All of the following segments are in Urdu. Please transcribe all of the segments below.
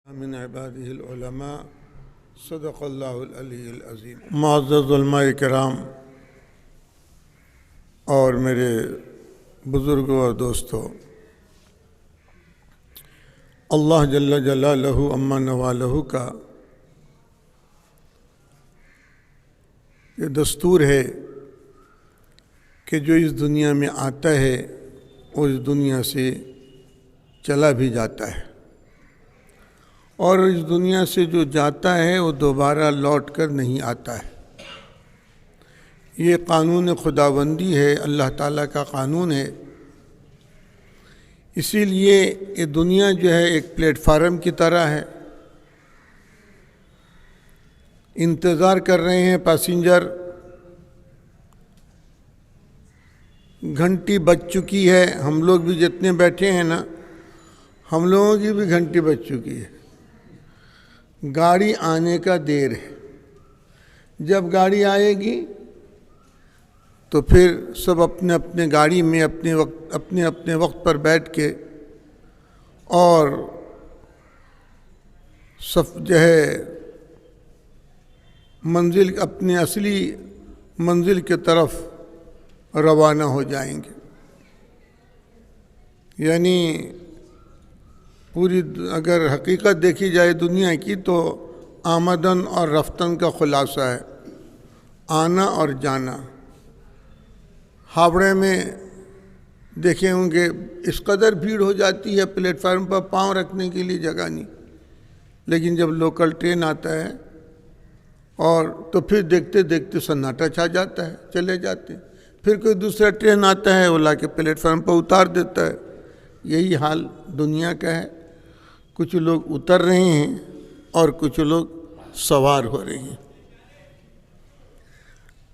من عباده العلماء صدق اللہ العلی العظیم۔ معزز علماء کرام اور میرے بزرگوں اور دوستوں، اللہ جل جلالہ عما نوالہ کا یہ دستور ہے کہ جو اس دنیا میں آتا ہے وہ اس دنیا سے چلا بھی جاتا ہے، اور اس دنیا سے جو جاتا ہے وہ دوبارہ لوٹ کر نہیں آتا ہے۔ یہ قانون خداوندی ہے، اللہ تعالیٰ کا قانون ہے۔ اسی لیے یہ دنیا جو ہے ایک پلیٹ فارم کی طرح ہے، انتظار کر رہے ہیں پیسنجر، گھنٹی بج چکی ہے۔ ہم لوگ بھی جتنے بیٹھے ہیں نا، ہم لوگوں کی بھی گھنٹی بج چکی ہے، گاڑی آنے کا دیر ہے۔ جب گاڑی آئے گی تو پھر سب اپنے اپنے گاڑی میں اپنے وقت پر بیٹھ کے اور جو ہے اپنے اصلی منزل کی طرف روانہ ہو جائیں گے۔ یعنی پوری اگر حقیقت دیکھی جائے دنیا کی تو آمدن اور رفتن کا خلاصہ ہے، آنا اور جانا۔ ہاوڑے میں دیکھے ہوں گے اس قدر بھیڑ ہو جاتی ہے، پلیٹ فارم پر پاؤں رکھنے کے لیے جگہ نہیں، لیکن جب لوکل ٹرین آتا ہے اور تو پھر دیکھتے دیکھتے سناٹا چھا جاتا ہے، چلے جاتے ہیں۔ پھر کوئی دوسرا ٹرین آتا ہے، وہ لا کے پلیٹ فارم پر اتار دیتا ہے۔ یہی حال دنیا کا ہے، کچھ لوگ اتر رہے ہیں اور کچھ لوگ سوار ہو رہے ہیں۔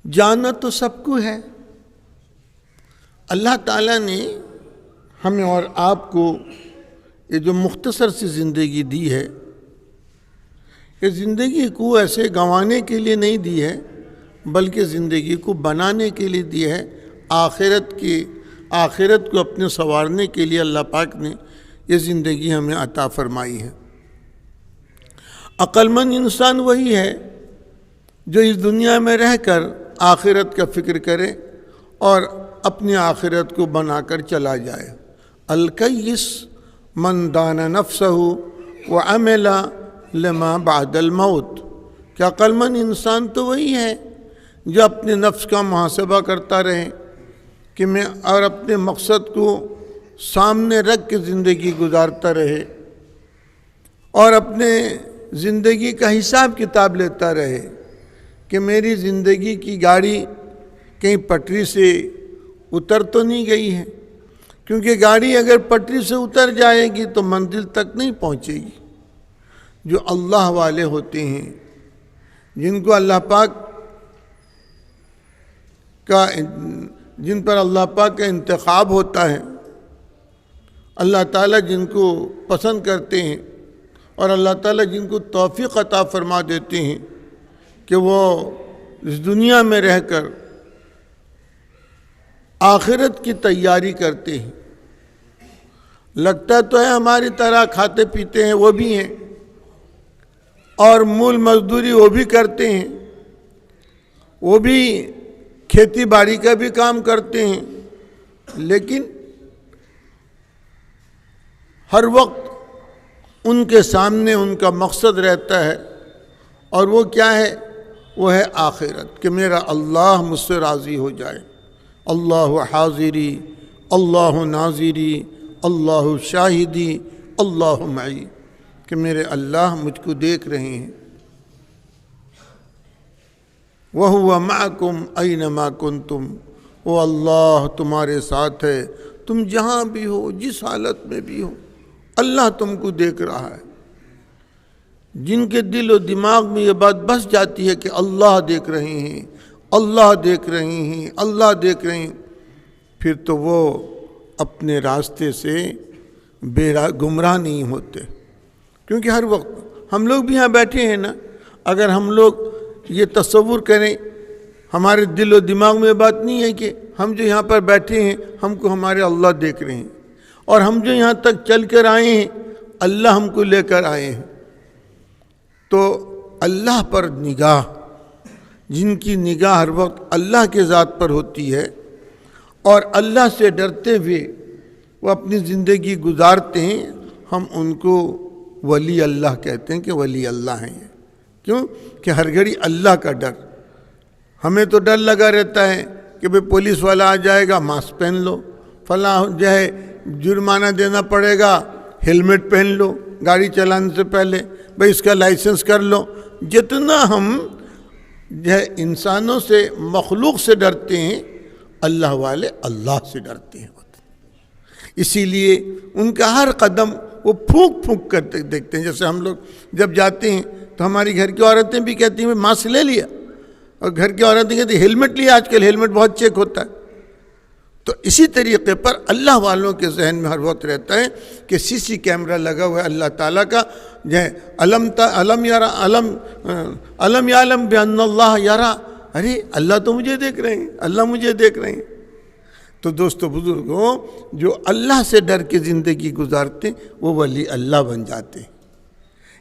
جانا تو سب کو ہے۔ اللہ تعالیٰ نے ہمیں اور آپ کو یہ جو مختصر سی زندگی دی ہے، یہ زندگی کو ایسے گنوانے کے لیے نہیں دی ہے، بلکہ زندگی کو بنانے کے لیے دی ہے۔ آخرت کو اپنے سنوارنے کے لیے اللہ پاک نے یہ زندگی ہمیں عطا فرمائی ہے۔ عقل مند انسان وہی ہے جو اس دنیا میں رہ کر آخرت کا فکر کرے اور اپنی آخرت کو بنا کر چلا جائے۔ الکیس من دان نفسہ وعمل لما بعد الموت۔ کہ عقل مند انسان تو وہی ہے جو اپنے نفس کا محاسبہ کرتا رہے کہ میں اور اپنے مقصد کو سامنے رکھ کے زندگی گزارتا رہے اور اپنے زندگی کا حساب کتاب لیتا رہے کہ میری زندگی کی گاڑی کہیں پٹری سے اتر تو نہیں گئی ہے، کیونکہ گاڑی اگر پٹری سے اتر جائے گی تو منزل تک نہیں پہنچے گی۔ جو اللہ والے ہوتے ہیں، جن کو اللہ پاک جن پر اللہ پاک کا انتخاب ہوتا ہے، اللہ تعالیٰ جن کو پسند کرتے ہیں اور اللہ تعالیٰ جن کو توفیق عطا فرما دیتے ہیں کہ وہ اس دنیا میں رہ کر آخرت کی تیاری کرتے ہیں۔ لگتا تو ہے ہماری طرح کھاتے پیتے ہیں، وہ بھی ہیں، اور مول مزدوری وہ بھی کرتے ہیں، وہ بھی کھیتی باڑی کا بھی کام کرتے ہیں، لیکن ہر وقت ان کے سامنے ان کا مقصد رہتا ہے، اور وہ کیا ہے؟ وہ ہے آخرت، کہ میرا اللہ مجھ سے راضی ہو جائے۔ اللہ حاضری، اللہ ناظری، اللہ شاہدی، اللہ معی، کہ میرے اللہ مجھ کو دیکھ رہے ہیں۔ وَهُوَ مَعَكُمْ أَيْنَمَا كُنْتُمْ، وہ اللہ تمہارے ساتھ ہے، تم جہاں بھی ہو، جس حالت میں بھی ہو، اللہ تم کو دیکھ رہا ہے۔ جن کے دل و دماغ میں یہ بات بس جاتی ہے کہ اللہ دیکھ رہے ہیں، اللہ دیکھ رہے ہیں، اللہ دیکھ رہے ہیں، پھر تو وہ اپنے راستے سے گمراہ نہیں ہوتے۔ کیونکہ ہر وقت ہم لوگ بھی یہاں بیٹھے ہیں نا، اگر ہم لوگ یہ تصور کریں، ہمارے دل و دماغ میں یہ بات نہیں ہے کہ ہم جو یہاں پر بیٹھے ہیں ہم کو ہمارے اللہ دیکھ رہے ہیں، اور ہم جو یہاں تک چل کر آئے ہیں اللہ ہم کو لے کر آئے ہیں، تو اللہ پر نگاہ، جن کی نگاہ ہر وقت اللہ کے ذات پر ہوتی ہے اور اللہ سے ڈرتے ہوئے وہ اپنی زندگی گزارتے ہیں، ہم ان کو ولی اللہ کہتے ہیں کہ ولی اللہ ہیں یہ۔ کیوں کہ ہر گھڑی اللہ کا ڈر۔ ہمیں تو ڈر لگا رہتا ہے کہ بھئی پولیس والا آ جائے گا، ماسک پہن لو، فلاں جو ہے جرمانہ دینا پڑے گا، ہیلمٹ پہن لو گاڑی چلانے سے پہلے، بھئی اس کا لائسنس کر لو۔ جتنا ہم جو ہے انسانوں سے، مخلوق سے ڈرتے ہیں، اللہ والے اللہ سے ڈرتے ہیں۔ اسی لیے ان کا ہر قدم وہ پھونک پھونک کر دیکھتے ہیں۔ جیسے ہم لوگ جب جاتے ہیں تو ہماری گھر کی عورتیں بھی کہتی ہیں ماسک لے لیا، اور گھر کی عورتیں کہتی ہیں ہیلمٹ لیا، آج کل ہیلمٹ بہت چیک ہوتا ہے۔ تو اسی طریقے پر اللہ والوں کے ذہن میں ہر وقت رہتا ہے کہ سی سی کیمرہ لگا ہوا ہے اللہ تعالیٰ کا، جو ہے علم یعلم بان اللہ یرا، ارے اللہ تو مجھے دیکھ رہے ہیں، اللہ مجھے دیکھ رہے ہیں۔ تو دوستو بزرگوں، جو اللہ سے ڈر کے زندگی گزارتے وہ ولی اللہ بن جاتے ہیں۔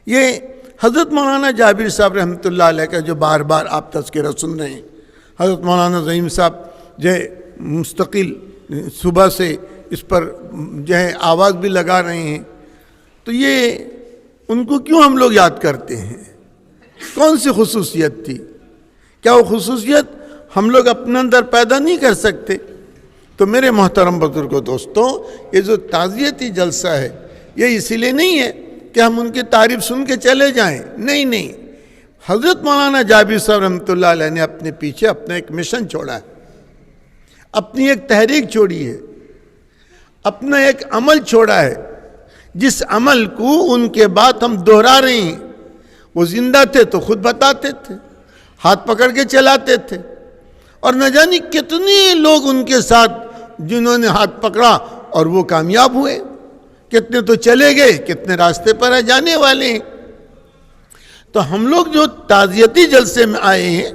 یہ حضرت مولانا جابر صاحب رحمۃ اللہ علیہ کا جو بار بار آپ تذکرہ سن رہے ہیں، حضرت مولانا ظہیم صاحب جو ہے مستقل صبح سے اس پر جو ہے آواز بھی لگا رہے ہیں، تو یہ ان کو کیوں ہم لوگ یاد کرتے ہیں؟ کون سی خصوصیت تھی؟ کیا وہ خصوصیت ہم لوگ اپنے اندر پیدا نہیں کر سکتے؟ تو میرے محترم بزرگوں دوستوں، یہ جو تعزیتی جلسہ ہے یہ اسی لیے نہیں ہے کہ ہم ان کی تعریف سن کے چلے جائیں، نہیں، حضرت مولانا جابر صاحب رحمۃ اللہ علیہ نے اپنے پیچھے اپنا ایک مشن چھوڑا ہے، اپنی ایک تحریک چھوڑی ہے، اپنا ایک عمل چھوڑا ہے، جس عمل کو ان کے بعد ہم دہرا رہے ہیں۔ وہ زندہ تھے تو خود بتاتے تھے، ہاتھ پکڑ کے چلاتے تھے، اور نہ جانے کتنے لوگ ان کے ساتھ جنہوں نے ہاتھ پکڑا اور وہ کامیاب ہوئے، کتنے تو چلے گئے، کتنے راستے پر جانے والے ہیں۔ تو ہم لوگ جو تعزیتی جلسے میں آئے ہیں،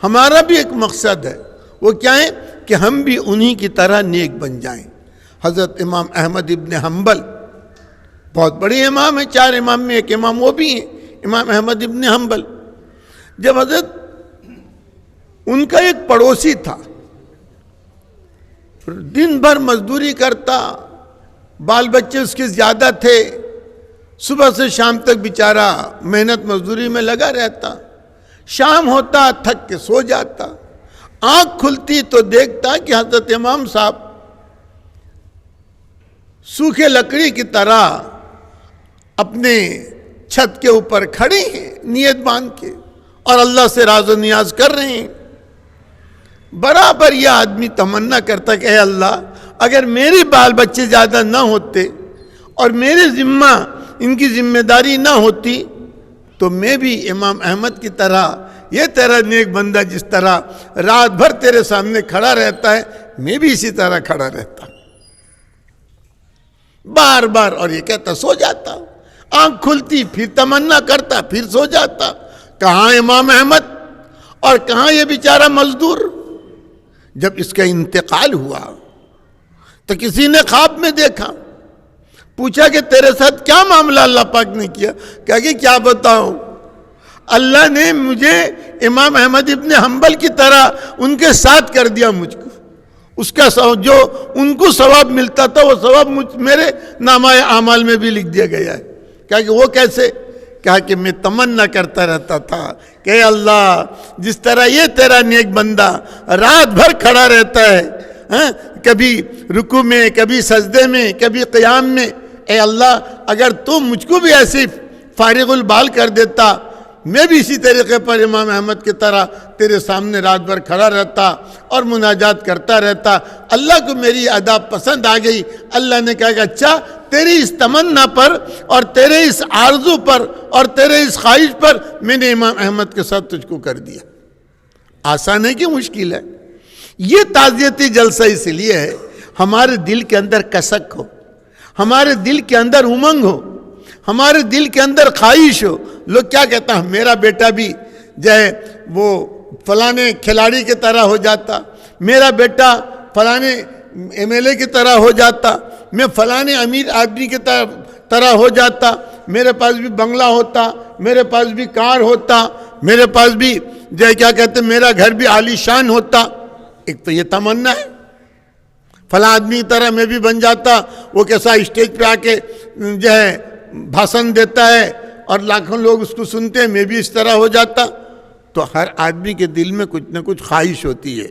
ہمارا بھی ایک مقصد ہے، وہ کیا ہے کہ ہم بھی انہی کی طرح نیک بن جائیں۔ حضرت امام احمد ابن حنبل بہت بڑے امام ہیں، 4 امام میں ایک امام وہ بھی ہیں، امام احمد ابن حنبل۔ جب حضرت ان کا ایک پڑوسی تھا، دن بھر مزدوری کرتا، بال بچے اس کے زیادہ تھے، صبح سے شام تک بیچارہ محنت مزدوری میں لگا رہتا، شام ہوتا تھک کے سو جاتا، آنکھ کھلتی تو دیکھتا کہ حضرت امام صاحب سوکھے لکڑی کی طرح اپنے چھت کے اوپر کھڑے ہیں نیت باندھ کے، اور اللہ سے راز و نیاز کر رہے ہیں۔ برابر یہ آدمی تمنا کرتا کہ اے اللہ، اگر میرے بال بچے زیادہ نہ ہوتے اور میرے ذمہ ان کی ذمہ داری نہ ہوتی تو میں بھی امام احمد کی طرح، یہ تیرا نیک بندہ جس طرح رات بھر تیرے سامنے کھڑا رہتا ہے، میں بھی اسی طرح کھڑا رہتا بار بار۔ اور یہ کہتا سو جاتا، آنکھ کھلتی پھر تمنا کرتا پھر سو جاتا۔ کہاں امام احمد اور کہاں یہ بیچارہ مزدور؟ جب اس کا انتقال ہوا تو کسی نے خواب میں دیکھا، پوچھا کہ تیرے ساتھ کیا معاملہ اللہ پاک نے کیا؟ کہا کہ کیا بتاؤں، اللہ نے مجھے امام احمد ابن حنبل کی طرح ان کے ساتھ کر دیا مجھ کو۔ اس کا جو ان کو ثواب ملتا تھا وہ ثواب میرے نامہ اعمال میں بھی لکھ دیا گیا ہے۔ کہا کہ وہ کیسے؟ کہا کہ میں تمنا کرتا رہتا تھا کہ اے اللہ، جس طرح یہ تیرا نیک بندہ رات بھر کھڑا رہتا ہے، کبھی رکوع میں، کبھی سجدے میں، کبھی قیام میں، اے اللہ اگر تو مجھ کو بھی ایسے فارغ البال کر دیتا، میں بھی اسی طریقے پر امام احمد کی طرح تیرے سامنے رات بھر کھڑا رہتا اور مناجات کرتا رہتا۔ اللہ کو میری ادا پسند آ گئی۔ اللہ نے کہا کہ اچھا، تیری اس تمنا پر اور تیرے اس آرزو پر اور تیرے اس خواہش پر میں نے امام احمد کے ساتھ تجھ کو کر دیا۔ آسان ہے کہ مشکل ہے؟ یہ تعزیتی جلسہ اس لیے ہے ہمارے دل کے اندر کسک ہو، ہمارے دل کے اندر امنگ ہو، ہمارے دل کے اندر خواہش ہو۔ لوگ کیا کہتا ہے، میرا بیٹا بھی جو ہے وہ فلانے کھلاڑی کی طرح ہو جاتا، میرا بیٹا فلانے ایم ایل اے کی طرح ہو جاتا، میں فلانے امیر آدمی کی طرح ہو جاتا، میرے پاس بھی بنگلہ ہوتا، میرے پاس بھی کار ہوتا، میرے پاس بھی جو ہے کیا کہتے ہیں میرا گھر بھی عالی شان ہوتا. ایک تو یہ تمنا ہے، فلاں آدمی کی طرح میں بھی بن جاتا، وہ کیسا اسٹیج پہ آ کے جو ہے بھاشن دیتا ہے اور لاکھوں لوگ اس کو سنتے ہیں، میں بھی اس طرح ہو جاتا. تو ہر آدمی کے دل میں کچھ نہ کچھ خواہش ہوتی ہے،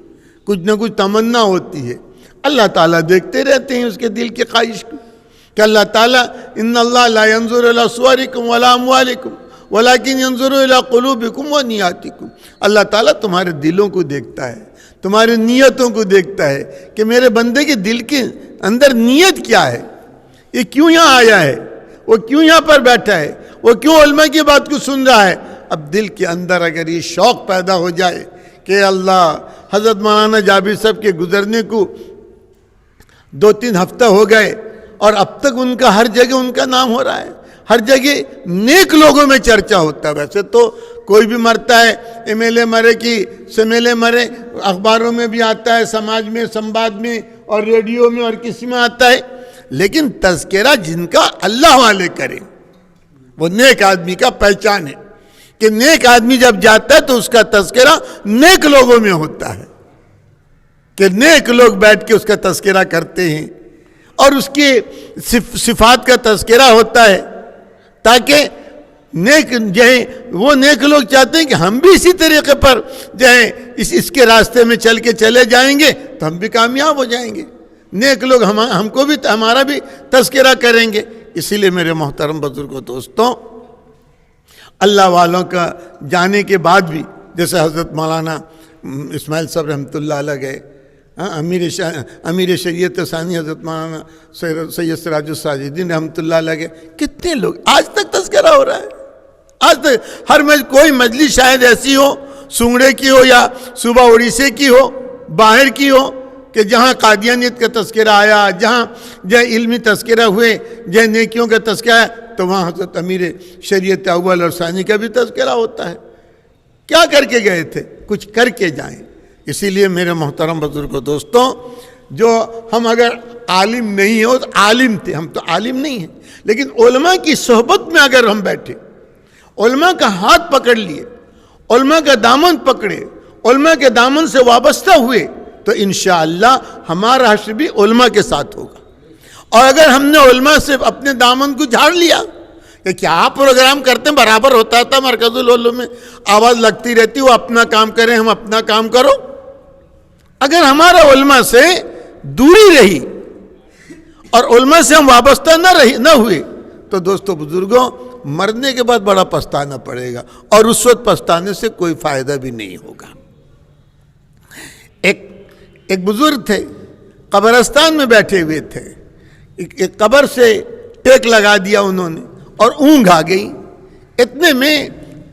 کچھ نہ کچھ تمنا ہوتی ہے. اللہ تعالیٰ دیکھتے رہتے ہیں اس کے دل کی خواہش کو کہ اللہ تعالیٰ ان اللہ لا ينظر الى صورکم ولا اموالکم ولکن ينظر الى قلوبکم ونیاتکم. اللہ تعالیٰ تمہارے دلوں کو دیکھتا ہے، تمہاری نیتوں کو دیکھتا ہے کہ میرے بندے کے دل کے اندر نیت کیا ہے، یہ کیوں یہاں آیا ہے، وہ کیوں یہاں پر بیٹھا ہے، وہ کیوں علماء کی بات کو سن رہا ہے. اب دل کے اندر اگر یہ شوق پیدا ہو جائے کہ اللہ، حضرت مولانا جابر صاحب کے گزرنے کو 2-3 ہفتہ ہو گئے اور اب تک ان کا ہر جگہ ان کا نام ہو رہا ہے، ہر جگہ نیک لوگوں میں چرچا ہوتا ہے. ویسے تو کوئی بھی مرتا ہے، ایم ایل اے مرے کی سمیلے مرے، اخباروں میں بھی آتا ہے، سماج میں، سنباد میں اور ریڈیو میں اور کسی میں آتا ہے، لیکن تذکرہ جن کا اللہ والے کریں وہ نیک آدمی کا پہچان ہے کہ نیک آدمی جب جاتا ہے تو اس کا تذکرہ نیک لوگوں میں ہوتا ہے، کہ نیک لوگ بیٹھ کے اس کا تذکرہ کرتے ہیں اور اس کی صفات کا تذکرہ ہوتا ہے، تاکہ نیک جو ہے وہ نیک لوگ چاہتے ہیں کہ ہم بھی اسی طریقے پر جو ہے اس کے راستے میں چل کے چلے جائیں گے تو ہم بھی کامیاب ہو جائیں گے. نیک لوگ ہم کو بھی ہمارا بھی تذکرہ کریں گے. اسی لیے میرے محترم بزرگوں دوستوں، اللہ والوں کا جانے کے بعد بھی، جیسے حضرت مولانا اسماعیل صاحب رحمۃ اللہ علیہ گئے، امیر شریعت ثانی حضرت مولانا سید سراج الساجدین رحمۃ اللہ علیہ گئے، کتنے لوگ آج تک تذکرہ ہو رہا ہے. آج تک ہر کوئی مجلس شاید ایسی ہو، سنگڑے کی ہو یا صوبہ اڑیسے کی ہو، باہر کی ہو، کہ جہاں قادیانیت کا تذکرہ آیا، جہاں علمی تذکرہ ہوئے، جہاں نیکیوں کا تذکرہ ہے، تو وہاں حضرت امیر شریعت اول اور ثانی کا بھی تذکرہ ہوتا ہے. کیا کر کے گئے تھے؟ کچھ کر کے جائیں. اسی لیے میرے محترم بزرگوں دوستوں، جو ہم اگر عالم نہیں ہو تو عالم تھے، ہم تو عالم نہیں ہیں، لیکن علماء کی صحبت میں اگر ہم بیٹھے، علماء کا ہاتھ پکڑ لیے، علماء کا دامن پکڑے، علماء کے دامن سے وابستہ ہوئے، تو انشاءاللہ ہمارا حشر بھی علماء کے ساتھ ہوگا. اور اگر ہم نے علماء سے اپنے دامن کو جھاڑ لیا کہ کیا پروگرام کرتے ہیں، برابر ہوتا تھا مرکز العلوم میں آواز لگتی رہتی، وہ اپنا کام کریں، ہم اپنا کام کرو. اگر ہمارا علماء سے دوری رہی اور علماء سے ہم وابستہ نہ ہوئے تو دوستو بزرگوں، مرنے کے بعد بڑا پچھتانا پڑے گا، اور اس وقت پچھتانے سے کوئی فائدہ بھی نہیں ہوگا. ایک بزرگ تھے، قبرستان میں بیٹھے ہوئے تھے، ایک قبر سے ٹیک لگا دیا انہوں نے اور اونگ آ گئی. اتنے میں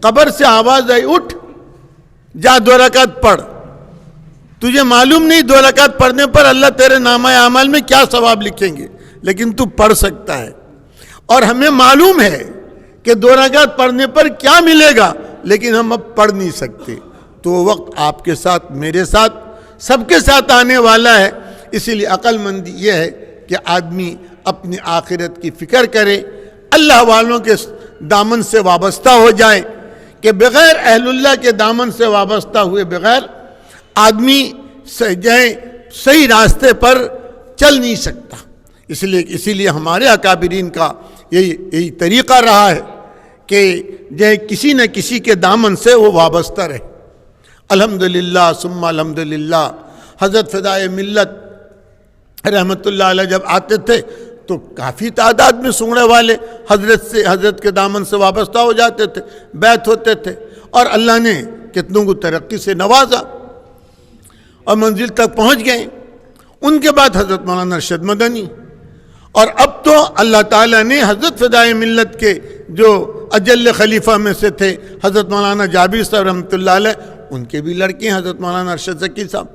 قبر سے آواز آئی، اٹھ جا 2 رکعت پڑھ. تجھے معلوم نہیں 2 رکعت پڑھنے پر اللہ تیرے نامہ اعمال میں کیا ثواب لکھیں گے، لیکن تو پڑھ سکتا ہے. اور ہمیں معلوم ہے کہ 2 رکعت پڑھنے پر کیا ملے گا، لیکن ہم اب پڑھ نہیں سکتے. تو وہ وقت آپ کے ساتھ، میرے ساتھ، سب کے ساتھ آنے والا ہے. اسی لیے عقل مندی یہ ہے کہ آدمی اپنی آخرت کی فکر کرے، اللہ والوں کے دامن سے وابستہ ہو جائے، کہ بغیر اہل اللہ کے دامن سے وابستہ ہوئے بغیر آدمی صحیح راستے پر چل نہیں سکتا. اسی لیے ہمارے اکابرین کا یہی طریقہ رہا ہے کہ کسی نہ کسی کے دامن سے وہ وابستہ رہے. الحمدللہ ثم الحمدللہ. حضرت فدائے ملت رحمت اللہ علیہ جب آتے تھے تو کافی تعداد میں سنگڑے والے حضرت کے دامن سے وابستہ ہو جاتے تھے، بیعت ہوتے تھے، اور اللہ نے کتنوں کو ترقی سے نوازا اور منزل تک پہنچ گئے. ان کے بعد حضرت مولانا ارشد مدنی، اور اب تو اللہ تعالیٰ نے حضرت فدائے ملت کے جو اجل خلیفہ میں سے تھے حضرت مولانا جابر صاحب رحمۃ اللہ علیہ، ان کے بھی لڑکے ہیں حضرت مولانا ارشد ذکی صاحب.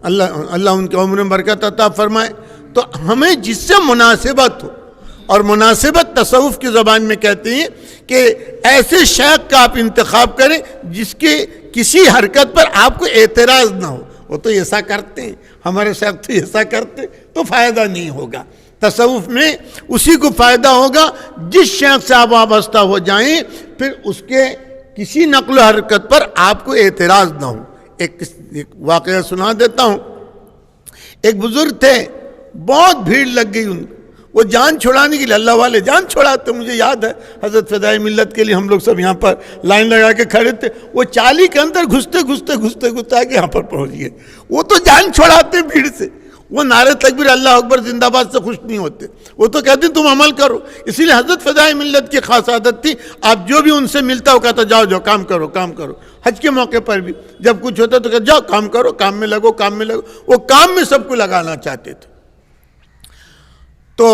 اللہ ان کے عمر میں برکت عطا فرمائے. تو ہمیں جس سے مناسبت ہو، اور مناسبت تصوف کی زبان میں کہتے ہیں کہ ایسے شیخ کا آپ انتخاب کریں جس کے کسی حرکت پر آپ کو اعتراض نہ ہو. وہ تو ایسا کرتے ہیں، ہمارے شیخ تو ایسا کرتے، تو فائدہ نہیں ہوگا. تصوف میں اسی کو فائدہ ہوگا جس شیخ سے آپ وابستہ ہو جائیں پھر اس کے کسی نقل و حرکت پر آپ کو اعتراض نہ ہو۔ ایک واقعہ سنا دیتا ہوں۔ ایک بزرگ تھے، بہت بھیڑ لگ گئی ان، وہ جان چھڑانے کے لیے، اللہ والے جان چھڑاتے، مجھے یاد ہے حضرت فدائے ملت کے لیے ہم لوگ سب یہاں پر لائن لگا کے کھڑے تھے، وہ چالی کے اندر گھستے آگے یہاں پر پہنچ گئے۔ وہ تو جان چھڑاتے بھیڑ سے، وہ نعرہ تکبیر اللہ اکبر زندہ باد سے خوش نہیں ہوتے، وہ تو کہتے تم عمل کرو۔ اسی لیے حضرت فدائے ملت کی خاص عادت تھی، آپ جو بھی ان سے ملتا وہ کہتا جاؤ جاؤ کام کرو کام کرو۔ حج کے موقع پر بھی جب کچھ ہوتا تو کہتا جاؤ کام کرو، کام میں لگو کام میں لگو۔ وہ کام میں سب کو لگانا چاہتے تھے۔ تو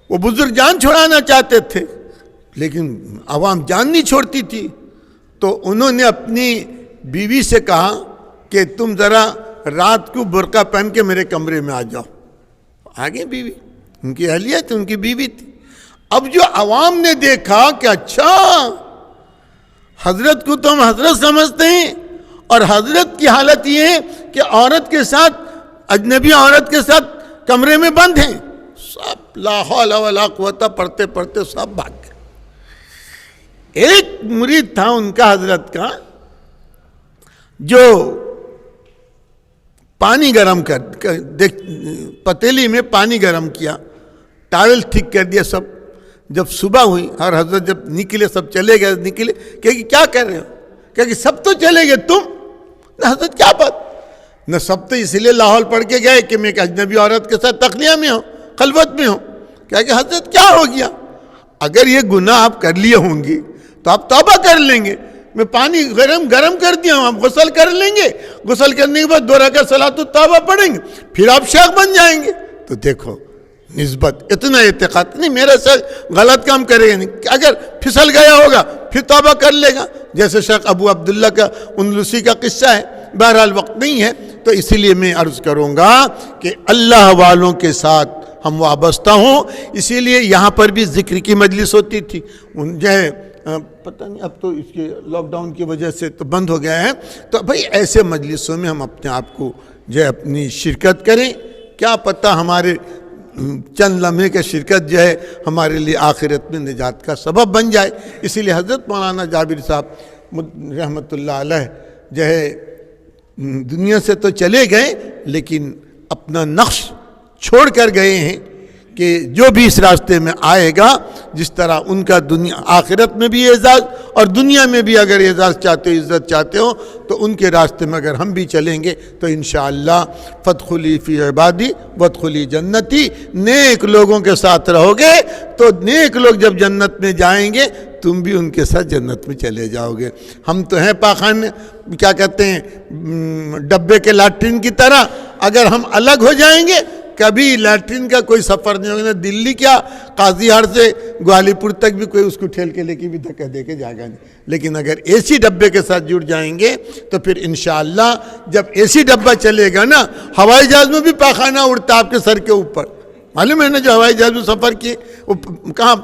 وہ بزرگ جان چھوڑانا چاہتے تھے لیکن عوام جان نہیں چھوڑتی تھی، تو انہوں نے اپنی بیوی سے کہا کہ تم ذرا رات کو برقع پہن کے میرے کمرے میں آ جاؤ۔ آگے بیوی، ان کی اہلیہ تھی، ان کی بیوی تھی۔ اب جو عوام نے دیکھا کہ اچھا حضرت کو تو ہم حضرت سمجھتے ہیں اور حضرت کی حالت یہ ہے کہ عورت کے ساتھ، اجنبی عورت کے ساتھ کمرے میں بند ہیں، سب لا حول ولا قوت پڑھتے پڑھتے سب بھاگ گئے۔ ایک مرید تھا ان کا حضرت کا جو پانی گرم پتیلی میں پانی گرم کیا، ٹاول ٹھیک کر دیا سب۔ جب صبح ہوئی اور حضرت جب نکلے، سب چلے گئے، نکلے کہ کیا کر رہے ہو؟ کہ سب تو چلے گئے، تم؟ حضرت کیا بات؟ نہ سب تو اس لیے لاہور پڑھ کے گئے کہ میں ایک اجنبی عورت کے ساتھ تخلیہ میں ہوں، خلوت میں ہوں۔ کہا کہ حضرت کیا ہو گیا؟ اگر یہ گناہ آپ کر لیے ہوں گی تو آپ توبہ کر لیں گے، میں پانی گرم کر دیا ہوں، آپ غسل کر لیں گے، غسل کرنے کے بعد 2 رکعت صلاۃ التوبہ پڑھیں گے، پھر آپ شیخ بن جائیں گے۔ تو دیکھو نسبت، اتنا اعتقاد نہیں میرا شیخ غلط کام کرے گا نہیں، اگر پھسل گیا ہوگا پھر توبہ کر لے گا، جیسے شیخ ابو عبداللہ کا اندلسی کا قصہ ہے۔ بہرحال وقت نہیں ہے تو اسی لیے میں عرض کروں گا کہ اللہ والوں کے ساتھ ہم وابستہ ہوں۔ اسی لیے یہاں پر بھی ذکر کی مجلس ہوتی تھی، جو ہے پتہ نہیں اب تو اس کے لاک ڈاؤن کی وجہ سے تو بند ہو گیا ہے، تو بھائی ایسے مجلسوں میں ہم اپنے آپ کو جو ہے اپنی شرکت کریں، کیا پتہ ہمارے چند لمحے کا شرکت جو ہے ہمارے لیے آخرت میں نجات کا سبب بن جائے۔ اسی لیے حضرت مولانا جابر صاحب رحمۃ اللہ علیہ جو ہے دنیا سے تو چلے گئے لیکن اپنا نقش چھوڑ کر گئے ہیں کہ جو بھی اس راستے میں آئے گا، جس طرح ان کا دنیا آخرت میں بھی اعزاز اور دنیا میں بھی اگر اعزاز چاہتے ہو، عزت چاہتے ہو، تو ان کے راستے میں اگر ہم بھی چلیں گے تو انشاءاللہ فادخلی فی عبادی وادخلی جنتی، نیک لوگوں کے ساتھ رہو گے تو نیک لوگ جب جنت میں جائیں گے تم بھی ان کے ساتھ جنت میں چلے جاؤ گے۔ ہم تو ہیں پاخانے، کیا کہتے ہیں، ڈبے کے لیٹرین کی طرح، اگر ہم الگ ہو جائیں گے کبھی لیٹرین کا کوئی سفر نہیں ہوگا، دلی کیا قاضی ہار سے گوالی پور تک بھی کوئی اس کو ٹھیل کے لے کے بھی دھکا دے کے جائے گا نہیں۔ لیکن اگر اے سی ڈبے کے ساتھ جڑ جائیں گے تو پھر انشاءاللہ جب اے سی ڈبہ چلے گا نا، ہوائی جہاز میں بھی پاخانہ اڑتا آپ کے سر کے اوپر، معلوم ہے نا؟ جو ہوائی جہاز میں سفر کیے وہ کہاں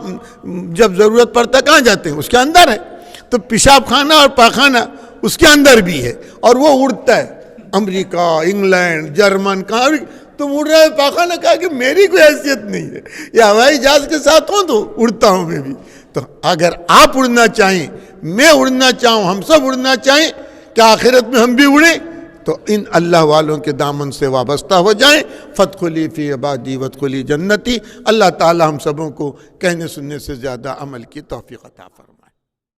جب ضرورت پڑتا کہاں جاتے ہیں؟ اس کے اندر ہے۔ تو پیشاب خانہ اور پاخانہ اس کے اندر بھی ہے اور وہ اڑتا ہے، امریکہ، انگلینڈ، جرمن، کہاں تم اڑ رہے پاخانہ؟ کہا کہ میری کوئی حیثیت نہیں ہے، یہ ہوائی جہاز کے ساتھ ہوں تو اڑتا ہوں میں بھی۔ تو اگر آپ اڑنا چاہیں، میں اڑنا چاہوں، ہم سب اڑنا چاہیں کہ آخرت میں ہم بھی اڑیں، تو ان اللہ والوں کے دامن سے وابستہ ہو جائیں۔ فادخلی فی عبادی وادخلی جنتی۔ اللہ تعالی ہم سبوں کو کہنے سننے سے زیادہ عمل کی توفیق عطا فرمائے۔